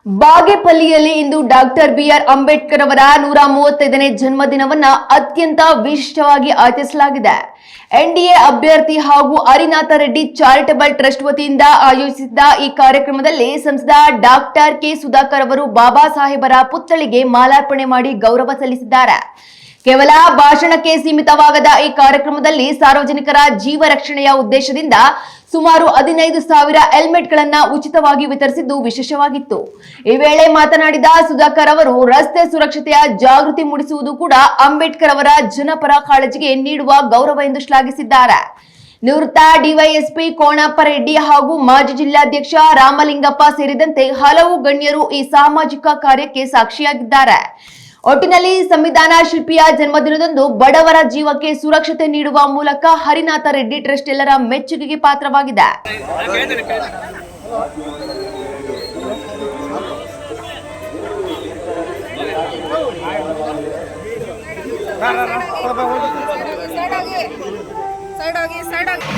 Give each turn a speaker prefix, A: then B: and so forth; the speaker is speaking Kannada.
A: ಬಾಗೇಪಲ್ಲಿಯಲ್ಲಿ ಇಂದು ಡಾಕ್ಟರ್ ಬಿಆರ್ ಅಂಬೇಡ್ಕರ್ ಅವರ 135ನೇ ಜನ್ಮದಿನವನ್ನ ಅತ್ಯಂತ ವಿಶಿಷ್ಟವಾಗಿ ಆಚರಿಸಲಾಗಿದೆ. ಎನ್ಡಿಎ ಅಭ್ಯರ್ಥಿ ಹಾಗೂ ಹರಿನಾಥ ರೆಡ್ಡಿ ಚಾರಿಟಬಲ್ ಟ್ರಸ್ಟ್ ವತಿಯಿಂದ ಆಯೋಜಿಸಿದ್ದ ಈ ಕಾರ್ಯಕ್ರಮದಲ್ಲಿ ಸಂಸದ ಡಾಕ್ಟರ್ ಕೆ ಸುಧಾಕರ್ ಅವರು ಬಾಬಾ ಸಾಹೇಬರ ಪುತ್ಥಳಿಗೆ ಮಾಲಾರ್ಪಣೆ ಮಾಡಿ ಗೌರವ ಸಲ್ಲಿಸಿದ್ದಾರೆ. ಕೇವಲ ಭಾಷಣಕ್ಕೆ ಸೀಮಿತವಾಗದ ಈ ಕಾರ್ಯಕ್ರಮದಲ್ಲಿ ಸಾರ್ವಜನಿಕರ ಜೀವ ರಕ್ಷಣೆಯ ಉದ್ದೇಶದಿಂದ ಸುಮಾರು 15,000 ಹೆಲ್ಮೆಟ್ಗಳನ್ನು ಉಚಿತವಾಗಿ ವಿತರಿಸಿದ್ದು ವಿಶೇಷವಾಗಿತ್ತು. ಈ ವೇಳೆ ಮಾತನಾಡಿದ ಸುಧಾಕರ್ ಅವರು, ರಸ್ತೆ ಸುರಕ್ಷತೆಯ ಜಾಗೃತಿ ಮೂಡಿಸುವುದು ಕೂಡ ಅಂಬೇಡ್ಕರ್ ಅವರ ಜನಪರ ಕಾಳಜಿಗೆ ನೀಡುವ ಗೌರವ ಎಂದು ಶ್ಲಾಘಿಸಿದ್ದಾರೆ. ನಿವೃತ್ತ ಡಿವೈಎಸ್ಪಿ ಕೋಣಪ್ಪ ರೆಡ್ಡಿ ಹಾಗೂ ಮಾಜಿ ಜಿಲ್ಲಾಧ್ಯಕ್ಷ ರಾಮಲಿಂಗಪ್ಪ ಸೇರಿದಂತೆ ಹಲವು ಗಣ್ಯರು ಈ ಸಾಮಾಜಿಕ ಕಾರ್ಯಕ್ಕೆ ಸಾಕ್ಷಿಯಾಗಿದ್ದಾರೆ. ಒಟ್ಟಿನಲ್ಲಿ ಸಂವಿಧಾನ ಶಿಲ್ಪಿಯ ಜನ್ಮದಿನದಂದು ಬಡವರ ಜೀವಕ್ಕೆ ಸುರಕ್ಷತೆ ನೀಡುವ ಮೂಲಕ ಹರಿನಾಥ ರೆಡ್ಡಿ ಟ್ರಸ್ಟ್ ಎಲ್ಲರ ಮೆಚ್ಚುಗೆಗೆ ಪಾತ್ರವಾಗಿದೆ.
B: ಸೈಡ್ ಹೋಗಿ